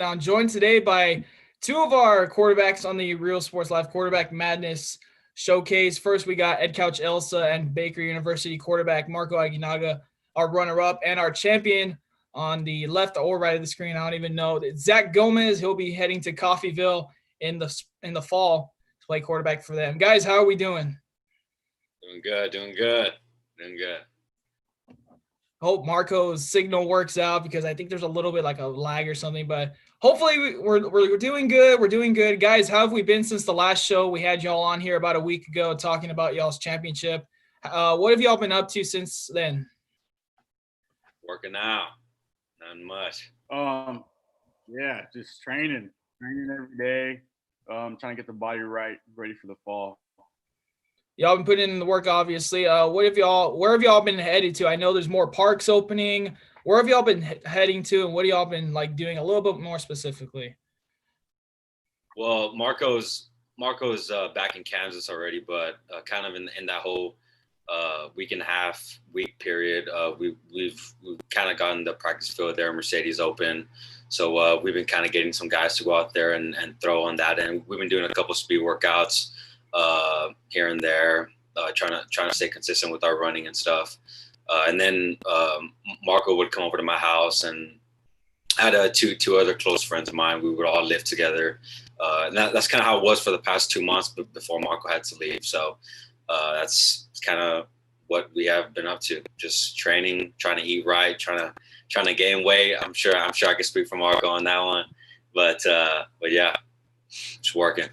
Sitdown, joined today by two of our quarterbacks on the Real Sports Live Quarterback Madness Showcase. First, we got Ed Couch Elsa and Baker University quarterback Marco Aguinaga, our runner-up, and our champion on the left or right of the screen. I don't even know. Zach Gomez. He'll be heading to Coffeyville in the fall to play quarterback for them. Guys, how are we doing? Doing good. Hope Marco's signal works out because I think there's a little bit like a lag or something, but hopefully we're doing good. We're doing good. Guys, how have we been since the last show? We had y'all on here about a week ago talking about y'all's championship. What have y'all been up to since then? Working out. Not much. Yeah, just training every day. Trying to get the body right, ready for the fall. Y'all been putting in the work, obviously. Where have y'all been headed to? I know there's more parks opening. Where have y'all been heading to, and what have y'all been doing a little bit more specifically? Well, Marco's back in Kansas already, but kind of in that whole week and a half period, we've kind of gotten the practice field there. Mercedes open, so we've been kind of getting some guys to go out there and throw on that, and we've been doing a couple speed workouts here and there, trying to stay consistent with our running and stuff. And then Marco would come over to my house, and I had two other close friends of mine. We would all live together. And that's kind of how it was for the past 2 months before Marco had to leave. So that's kind of what we have been up to. Just training, trying to eat right, trying to gain weight. I'm sure I can speak for Marco on that one. But yeah, just working.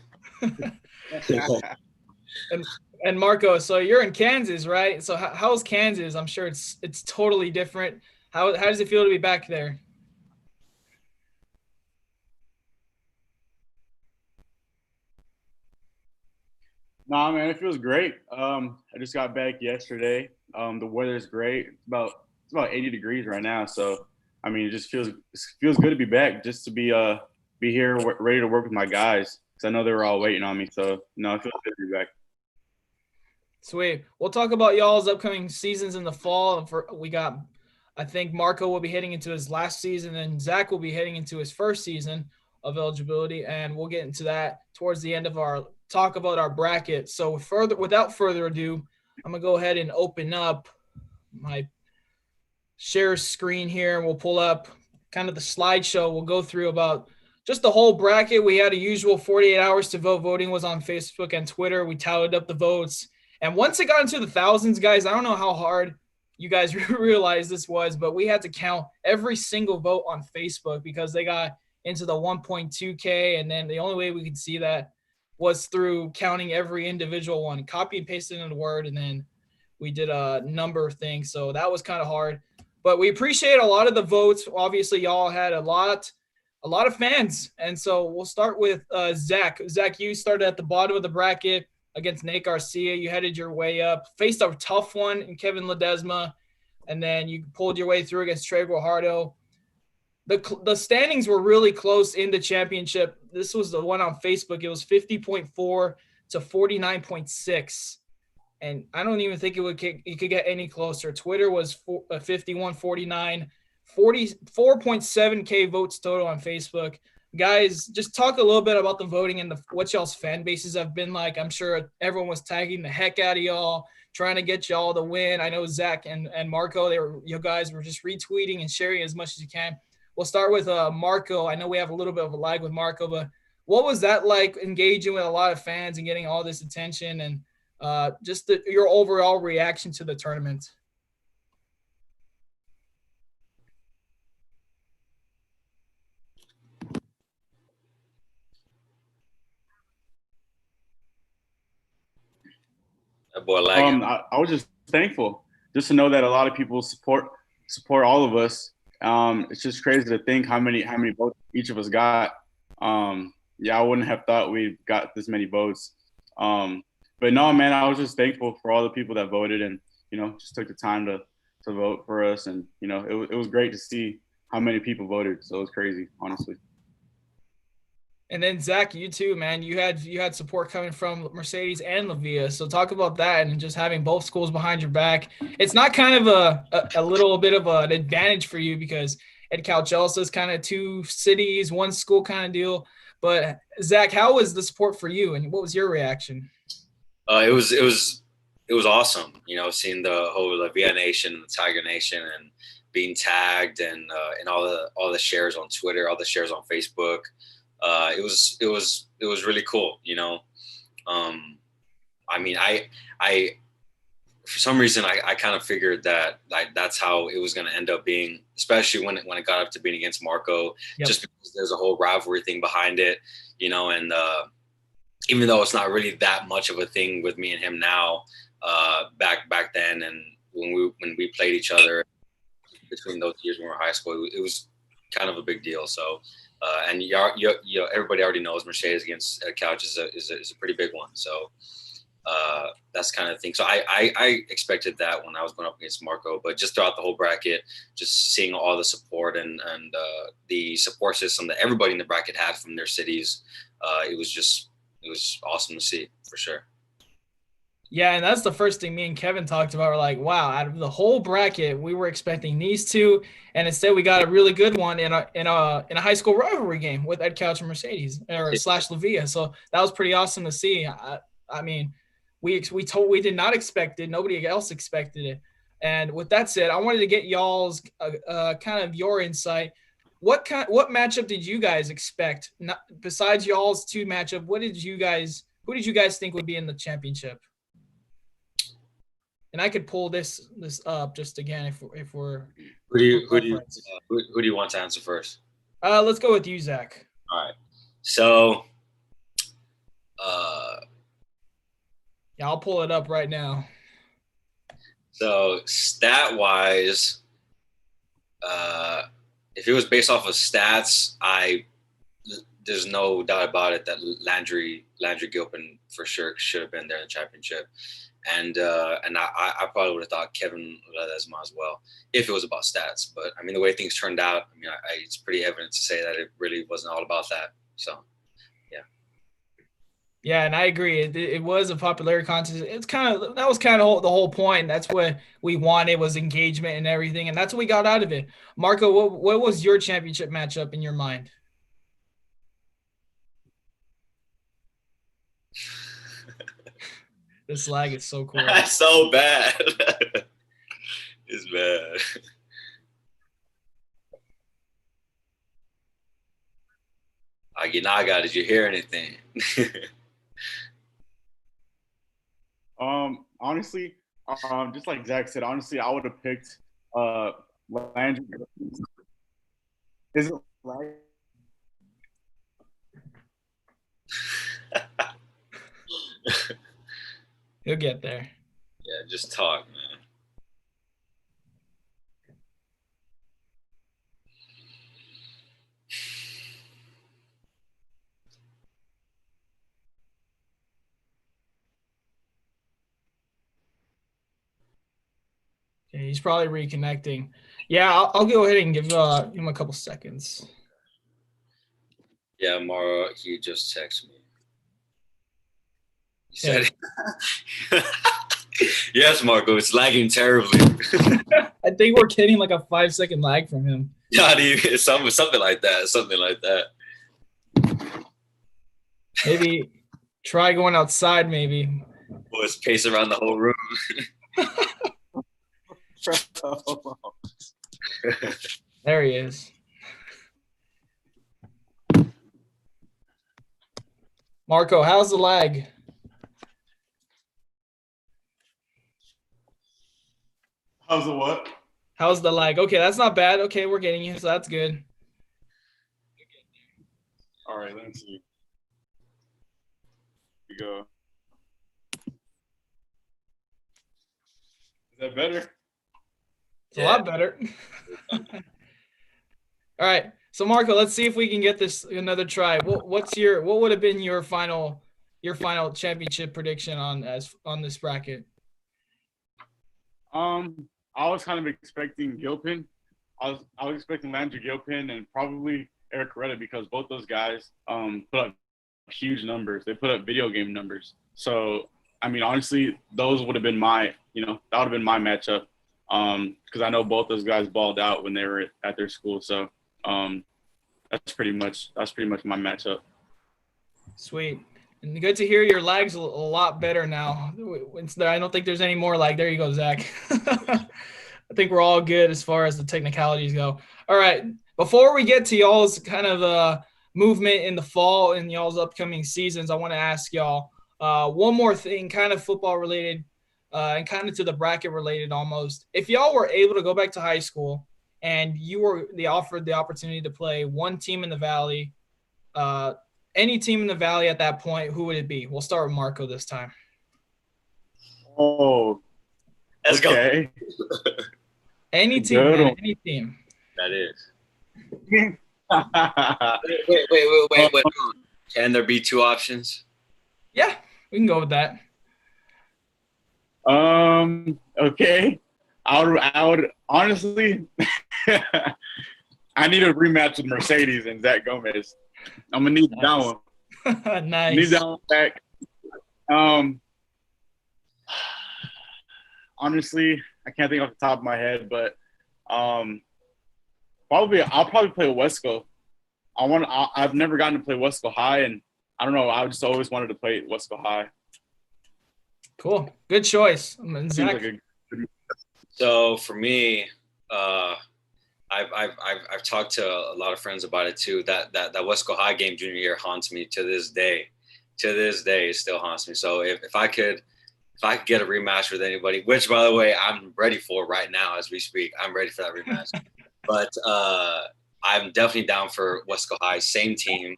And Marco, so you're in Kansas, right? So how's Kansas? I'm sure it's totally different. How does it feel to be back there? Nah, man, it feels great. I just got back yesterday. The weather's great. It's about 80 degrees right now. So I mean, it just feels good to be back. Just to be here, ready to work with my guys. Because I know they were all waiting on me. So, no, it feels good to be back. Sweet. We'll talk about y'all's upcoming seasons in the fall. I think Marco will be heading into his last season, and Zach will be heading into his first season of eligibility, and we'll get into that towards the end of our talk about our bracket. So without further ado, I'm going to go ahead and open up my share screen here, and we'll pull up kind of the slideshow. We'll go through about just the whole bracket. We had a usual 48 hours to vote. Voting was on Facebook and Twitter. We tallied up the votes. And once it got into the thousands, guys, I don't know how hard you guys realize this was, but we had to count every single vote on Facebook because they got into the 1.2K. And then the only way we could see that was through counting every individual one, copy and paste it in a Word. And then we did a number thing. So that was kind of hard, but we appreciate a lot of the votes. Obviously, y'all had a lot of fans. And so we'll start with Zach. Zach, you started at the bottom of the bracket against Nate Garcia. You headed your way up, faced a tough one in Kevin Ledesma, and then you pulled your way through against Trey Guajardo. The standings were really close in the championship. This was the one on Facebook. It was 50.4 to 49.6. And I don't even think it could get any closer. Twitter was 51-49. 44.7K votes total on Facebook. Guys, just talk a little bit about the voting and what y'all's fan bases have been like. I'm sure everyone was tagging the heck out of y'all, trying to get y'all to win. I know Zach and Marco, you guys were just retweeting and sharing as much as you can. We'll start with Marco. I know we have a little bit of a lag with Marco, but what was that like engaging with a lot of fans and getting all this attention and just your overall reaction to the tournament? Boy, I was just thankful just to know that a lot of people support all of us. It's just crazy to think how many votes each of us got. Yeah, I wouldn't have thought we got this many votes. But no, man, I was just thankful for all the people that voted and, just took the time to vote for us. And, it was great to see how many people voted. So it was crazy, honestly. And then Zach, you too, man. You had support coming from Mercedes and La Villa. So talk about that and just having both schools behind your back. It's not kind of a little bit of an advantage for you because Ed Cal Chelsea is kind of 2 cities, 1 school kind of deal. But Zach, how was the support for you, and what was your reaction? It was awesome. Seeing the whole Via Nation, the Tiger Nation, and being tagged and all the shares on Twitter, all the shares on Facebook. It was really cool. I mean, I for some reason I kind of figured that that's how it was going to end up being, especially when it got up to being against Marco, just because there's a whole rivalry thing behind it, and even though it's not really that much of a thing with me and him now, back then, and when we played each other between those years when we were in high school, it was kind of a big deal. So, and everybody already knows Mercedes against Couch is a pretty big one. So. That's kind of thing. So I expected that when I was going up against Marco, but just throughout the whole bracket, just seeing all the support and the support system that everybody in the bracket had from their cities, it was awesome to see for sure. Yeah, and that's the first thing me and Kevin talked about. We're like, wow, out of the whole bracket, we were expecting these 2, and instead we got a really good one in a high school rivalry game with Ed Couch and Mercedes or / Lavia. So that was pretty awesome to see. I mean, we did not expect it. Nobody else expected it. And with that said, I wanted to get y'all's kind of your insight. What matchup did you guys expect? Not, besides y'all's 2 matchup, who did you guys think would be in the championship? And I could pull this up just again if we're. Who do you want to answer first? Let's go with you, Zach. All right. So. Yeah, I'll pull it up right now. So stat-wise, if it was based off of stats, there's no doubt about it that Landry Gilpin for sure should have been there in the championship, and I probably would have thought Kevin Ledesma as well if it was about stats. But I mean, the way things turned out, I mean, it's pretty evident to say that it really wasn't all about that. So. Yeah, and I agree. It was a popularity contest. That was kind of the whole point. That's what we wanted was engagement and everything, and that's what we got out of it. Marco, what was your championship matchup in your mind? This lag is so cool. That's so bad. It's bad. Aguinaga, did you hear anything? Honestly, just like Zach said, honestly, I would have picked Landry. Is it right? He'll get there. Yeah, just talk, man. Okay, he's probably reconnecting. Yeah, I'll go ahead and give him a couple seconds. Yeah, Mara, he just texted me. He said, yes, Marco, it's lagging terribly. I think we're getting like a 5-second lag from him. Yeah, something like that. Maybe try going outside, maybe. Boys pace around the whole room. There he is. Marco, how's the lag? How's the what? How's the lag? Okay, that's not bad. Okay, we're getting you, so that's good. All right, let's see. Here we go. Is that better? It's a lot better. All right. So Marco, let's see if we can get this another try. What would have been your final championship prediction on this bracket? I was kind of expecting Gilpin. I was expecting Landry Gilpin and probably Eric Coretta because both those guys put up huge numbers. They put up video game numbers. So I mean, honestly, those would have been that would have been my matchup. because I know both those guys balled out when they were at their school. So that's pretty much my matchup. Sweet. And good to hear your lag's a lot better now. I don't think there's any more lag. There you go, Zach. I think we're all good as far as the technicalities go. All right. Before we get to y'all's kind of movement in the fall and y'all's upcoming seasons, I want to ask y'all one more thing, kind of football related and kind of to the bracket related almost. If y'all were able to go back to high school and you were offered the opportunity to play one team in the Valley, any team in the Valley at that point, who would it be? We'll start with Marco this time. Oh, let's okay. Go. Any team, man, any team. That is. wait. Can there be two options? Yeah, we can go with that. Okay. I would honestly I need a rematch with Mercedes and Zach Gomez. I'm gonna need that one. Nice. Need that one back. Honestly, I can't think off the top of my head, but I'll probably play Wesco. I've never gotten to play Wesco High, and I don't know. I just always wanted to play Wesco High. Cool, good choice. Zach? So for me, I've talked to a lot of friends about it too. That Wesco High game junior year haunts me to this day. To this day, it still haunts me. So if I could get a rematch with anybody, which by the way I'm ready for right now as we speak, I'm ready for that rematch. But I'm definitely down for Wesco High, same team.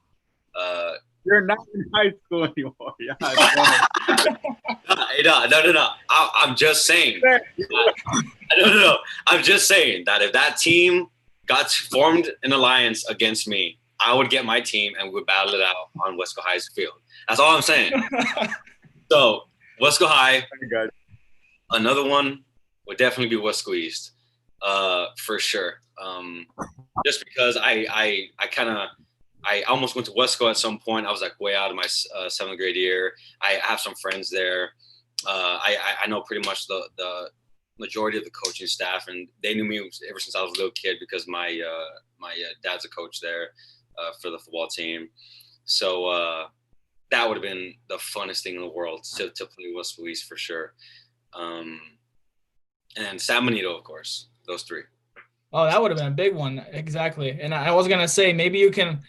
You're not in high school anymore. Yeah, no. I'm just saying. No. I'm just saying that if that team got formed an alliance against me, I would get my team and we would battle it out on Wesco High's field. That's all I'm saying. So Wesco High. Another one would definitely be Wesco East, for sure. Just because I almost went to Wesco at some point. I was like way out of my seventh grade year. I have some friends there. I know pretty much the majority of the coaching staff, and they knew me ever since I was a little kid because my dad's a coach there for the football team. So that would have been the funnest thing in the world to play Wesco East for sure. And San Benito, of course. Those three. Oh, that would have been a big one. Exactly. And I was gonna say maybe you can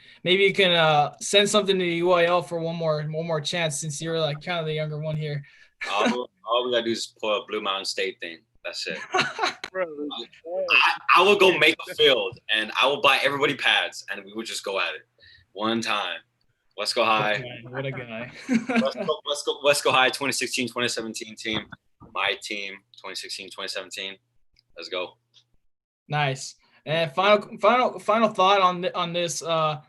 send something to the UIL for one more chance since you're like kind of the younger one here. All we gotta do is pull a Blue Mountain State thing. That's it. I will go make a field and I will buy everybody pads and we would just go at it one time. Wesco High. What a guy. Wesco High 2016-2017 team. My team 2016-2017. Let's go. Nice. And final thought on this. Y'all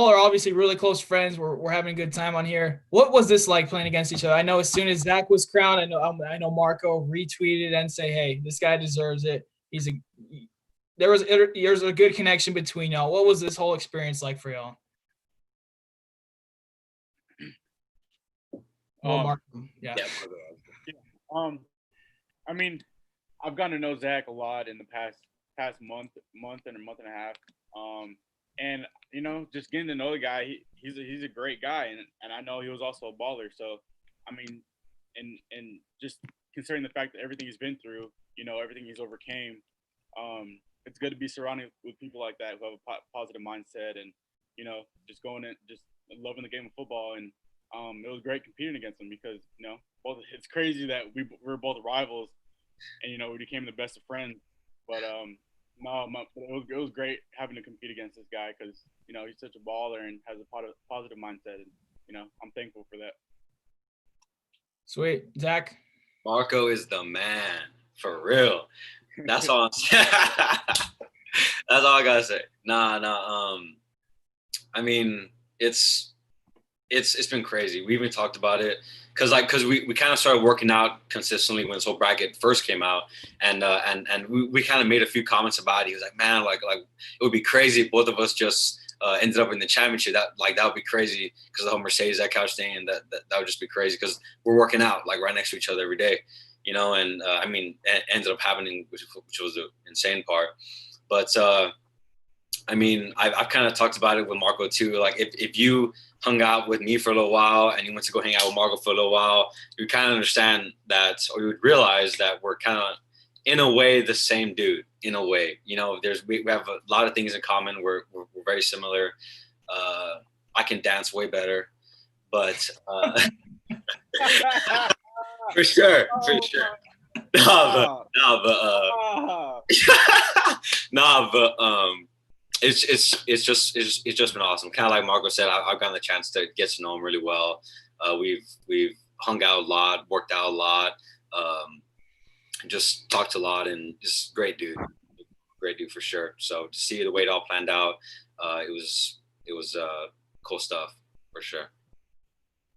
are obviously really close friends. We're having a good time on here. What was this like playing against each other? I know as soon as Zach was crowned, I know Marco retweeted and say, "Hey, this guy deserves it." There's a good connection between y'all. What was this whole experience like for y'all? Marco. Yeah. I mean, I've gotten to know Zach a lot in the past month and a month and a half. And you know, just getting to know the guy, he's a great guy, and I know he was also a baller. So, I mean, and just considering the fact that everything he's been through, you know, everything he's overcame, it's good to be surrounded with people like that who have a positive mindset, and you know, just going in, just loving the game of football. And it was great competing against him because you know, it's crazy that we're both rivals, and you know, we became the best of friends. But it was great having to compete against this guy because you know he's such a baller and has a positive mindset, and you know I'm thankful for that. Sweet, Zach. Marco is the man for real. That's all. That's all I gotta say. Nah. I mean, it's been crazy. We even talked about it because we kind of started working out consistently when this whole bracket first came out, and we kind of made a few comments about it. He was like, man, like it would be crazy if both of us just ended up in the championship. That would be crazy because of the whole Mercedes that couch thing, and that would just be crazy because we're working out like right next to each other every day. and I mean, it ended up happening, which was the insane part. But I mean, I've kind of talked about it with Marco too. Like if you hung out with me for a little while and you went to go hang out with Marco for a little while, you kind of understand that, or you would realize that we're kind of, in a way, the same dude. In a way, we have a lot of things in common. We're very similar. I can dance way better, but for sure. It's just been awesome. Kind of like Marco said, I've gotten the chance to get to know him really well. We've hung out a lot, worked out a lot, just talked a lot, and just great dude for sure. So to see the way it all planned out, it was cool stuff for sure.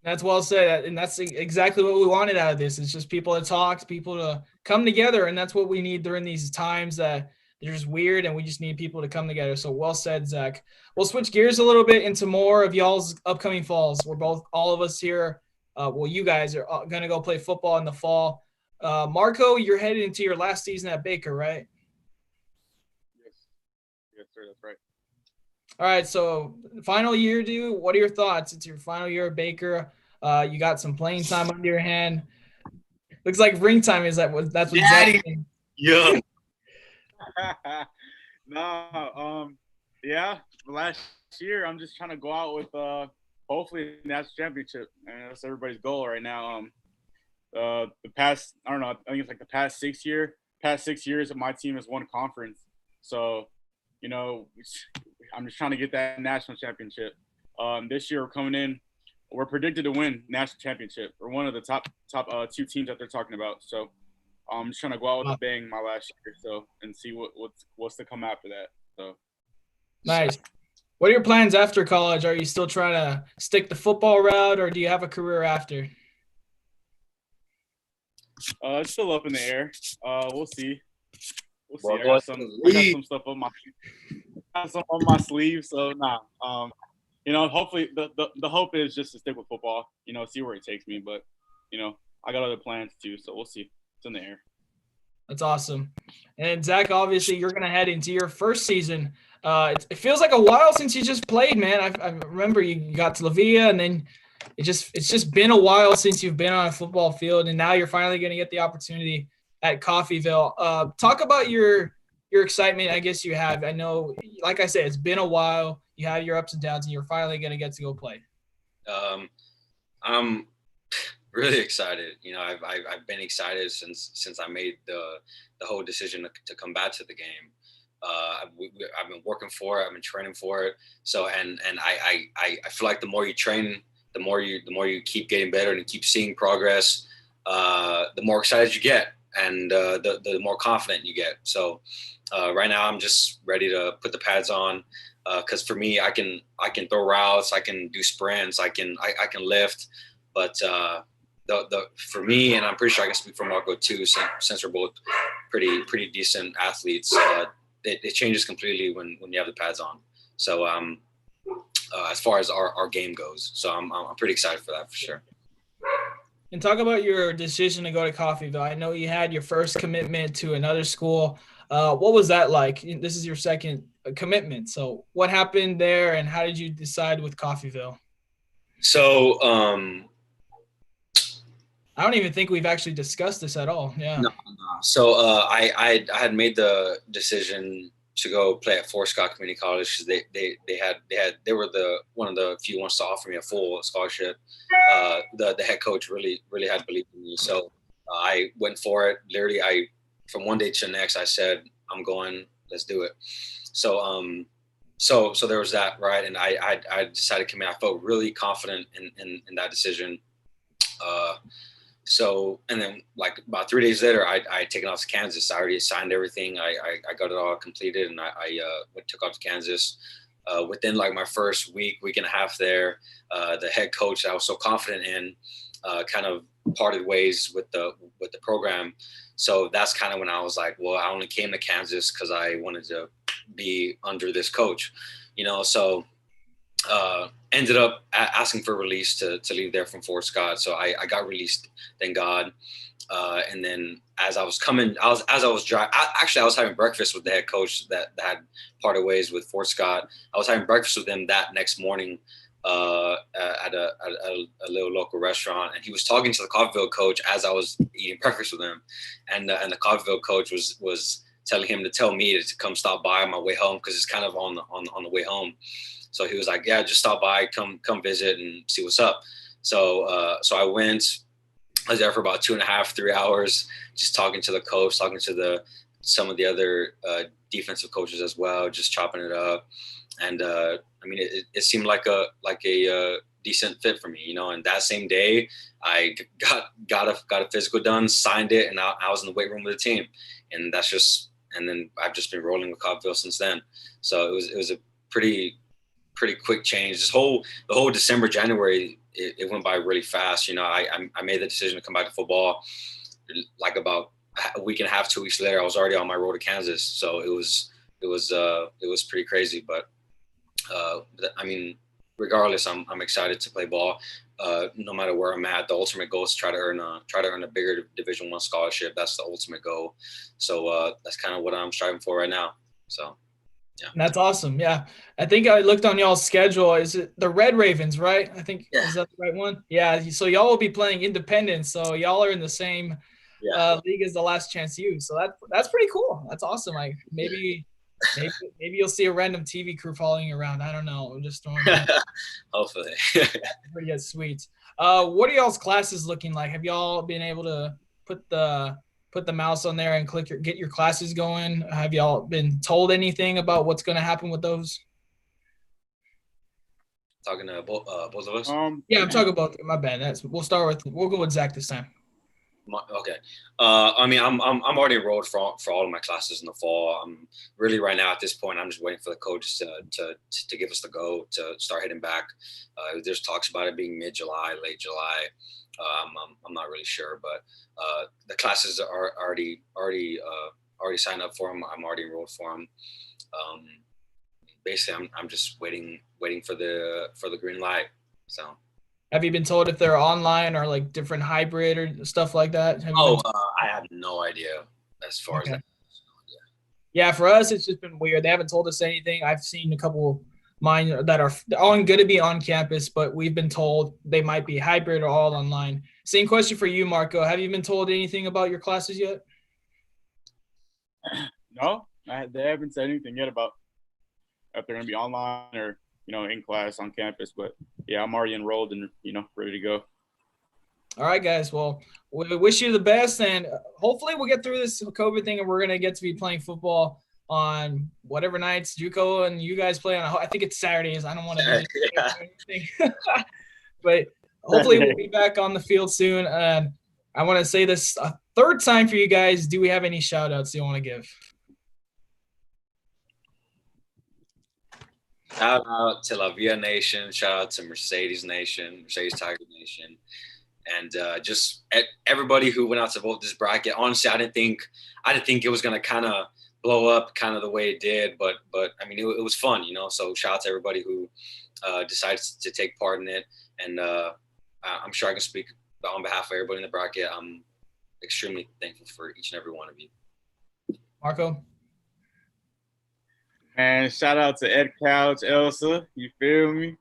That's well said, and that's exactly what we wanted out of this. It's just people to talk, people to come together, and that's what we need during these times that they're just weird, and we just need people to come together. So well said, Zach. We'll switch gears a little bit into more of y'all's upcoming falls. All of us here, you guys are going to go play football in the fall. Marco, you're headed into your last season at Baker, right? Yes, sir, that's right. All right, so final year, dude. What are your thoughts? It's your final year at Baker. You got some playing time under your hand. Looks like ring time is that's what Zach means. Yeah. Yeah. Last year, I'm just trying to go out with hopefully the national championship, and that's everybody's goal right now. The past, I don't know, I think it's like the past 6 years, my team has won conference. So, I'm just trying to get that national championship. This year we're coming in. We're predicted to win national championship. We're one of the top two teams that they're talking about. So I'm just trying to go out with a bang my last year, and see what's to come after that. So nice. What are your plans after college? Are you still trying to stick the football route, or do you have a career after? It's still up in the air. We'll see. Well, I got some stuff on my sleeve. So hopefully the hope is just to stick with football. See where it takes me. But I got other plans too. So we'll see. It's in the air. That's awesome. And Zach, obviously, you're going to head into your first season. It feels like a while since you just played, man. I remember you got to La Villa, and then it's just been a while since you've been on a football field, and now you're finally going to get the opportunity at Coffeyville. Talk about your excitement, I guess you have. I know, like I said, it's been a while. You have your ups and downs, and you're finally going to get to go play. I'm really excited. I've been excited since I made the whole decision to come back to the game. I've been working for it. I've been training for it. So and I feel like the more you train, the more you keep getting better and keep seeing progress, the more excited you get, and the more confident you get. So right now I'm just ready to put the pads on, because for me, I can throw routes, I can do sprints, I can lift, but for me, and I'm pretty sure I can speak for Marco too, since we're both pretty decent athletes, it changes completely when you have the pads on. So as far as our game goes, so I'm pretty excited for that for sure. And talk about your decision to go to Coffeyville. I know you had your first commitment to another school. What was that like? This is your second commitment. So what happened there, and how did you decide with Coffeyville? So I don't even think we've actually discussed this at all. Yeah. No. So I had made the decision to go play at Fort Scott Community College because they were one of the few ones to offer me a full scholarship. The head coach really had believed in me, so I went for it. Literally, from one day to the next, I said, "I'm going. Let's do it." So so there was that, right? And I decided to commit. I felt really confident in that decision. So, and then like about 3 days later, I had taken off to Kansas. I already signed everything. I got it all completed, and I took off to Kansas. Within like my first week and a half there, the head coach I was so confident in kind of parted ways with the program. So that's kind of when I was like, well, I only came to Kansas because I wanted to be under this coach, So ended up asking for release to leave there from Fort Scott. So I got released, thank God. And then as I was driving, I was having breakfast with the head coach that had parted ways with Fort Scott. I was having breakfast with him that next morning at a little local restaurant, and he was talking to the Coffeyville coach as I was eating breakfast with him, and the Coffeyville coach was telling him to tell me to come stop by on my way home because it's kind of on the way home. So he was like, yeah, just stop by, come visit and see what's up. So I went. I was there for about 2.5, 3 hours, just talking to the coach, talking to some of the other defensive coaches as well, just chopping it up. And I mean, it seemed like a decent fit for me, you know. And that same day, I got a physical done, signed it, and I was in the weight room with the team. And then I've just been rolling with Cobbville since then. So it was a pretty quick change. The whole December, January, it went by really fast. You know, I made the decision to come back to football. Like about a week and a half, 2 weeks later, I was already on my road to Kansas. So it was pretty crazy. But I mean, regardless, I'm excited to play ball. No matter where I'm at, the ultimate goal is to try to earn a bigger Division I scholarship. That's the ultimate goal. So that's kind of what I'm striving for right now. So. Yeah. That's awesome. Yeah. I think I looked on y'all's schedule. Is it the Red Ravens, right? I think, Is that the right one? Yeah. So y'all will be playing independent. So y'all are in the same league as the Last Chance U. So that's pretty cool. That's awesome. Like maybe you'll see a random TV crew following you around. I don't know. I'm just throwing it. Hopefully. Pretty sweet. What are y'all's classes looking like? Have y'all been able to put the mouse on there and get your classes going? Have y'all been told anything about what's going to happen with those? Talking to both of us? Yeah, I'm talking about my bad. We'll go with Zach this time. Okay. I mean, I'm already enrolled for all of my classes in the fall. I'm really right now at this point, I'm just waiting for the coaches to give us the go to start heading back. There's talks about it being mid-July, late July. I'm not really sure, but the classes are already signed up for them. I'm already enrolled for them. Basically, I'm just waiting for the green light. So. Have you been told if they're online or like different hybrid or stuff like that? I have no idea as far as that. Yeah, for us, it's just been weird. They haven't told us anything. I've seen a couple mine that are all going to be on campus, but we've been told they might be hybrid or all online. Same question for you, Marco. Have you been told anything about your classes yet? No, they haven't said anything yet about if they're going to be online or, you know, in class on campus. But yeah, I'm already enrolled and, you know, ready to go. All right, guys. Well, we wish you the best, and hopefully we'll get through this COVID thing, and we're going to get to be playing football on whatever nights JUCO and you guys play on. I think it's Saturdays. I don't want to do anything. But hopefully we'll be back on the field soon. And I want to say this a third time for you guys. Do we have any shout outs you want to give? Shout out to La Via Nation. Shout out to Mercedes Nation, Mercedes Tiger Nation. And just everybody who went out to vote this bracket. Honestly, I didn't think it was going to kind of blow up kind of the way it did, but I mean, it was fun, you know. So shout out to everybody who decided to take part in it. And I'm sure I can speak on behalf of everybody in the bracket. I'm extremely thankful for each and every one of you. Marco? And shout out to Ed Couch, Elsa. You feel me?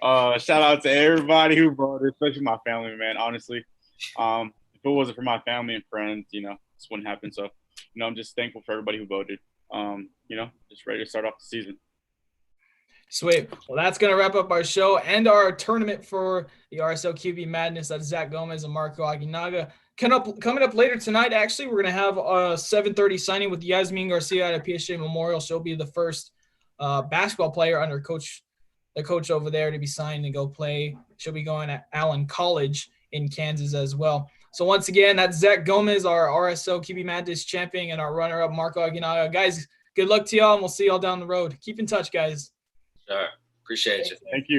Shout out to everybody who voted, especially my family, man. Honestly, if it wasn't for my family and friends, you know, this wouldn't happen. So, you know, I'm just thankful for everybody who voted. You know, just ready to start off the season. Sweet. Well, that's going to wrap up our show and our tournament for the RSL QB Madness. That's Zach Gomez and Marco Aguinaga. Coming up later tonight, actually, we're going to have a 7:30 signing with Yasmin Garcia at a PSG Memorial. She'll be the first basketball player under the coach over there to be signed and go play. She'll be going at Allen College in Kansas as well. So once again, that's Zach Gomez, our RSL QB Madness champion, and our runner-up, Marco Aguinaga. Guys, good luck to y'all, and we'll see y'all down the road. Keep in touch, guys. Sure. Appreciate you. Thank you.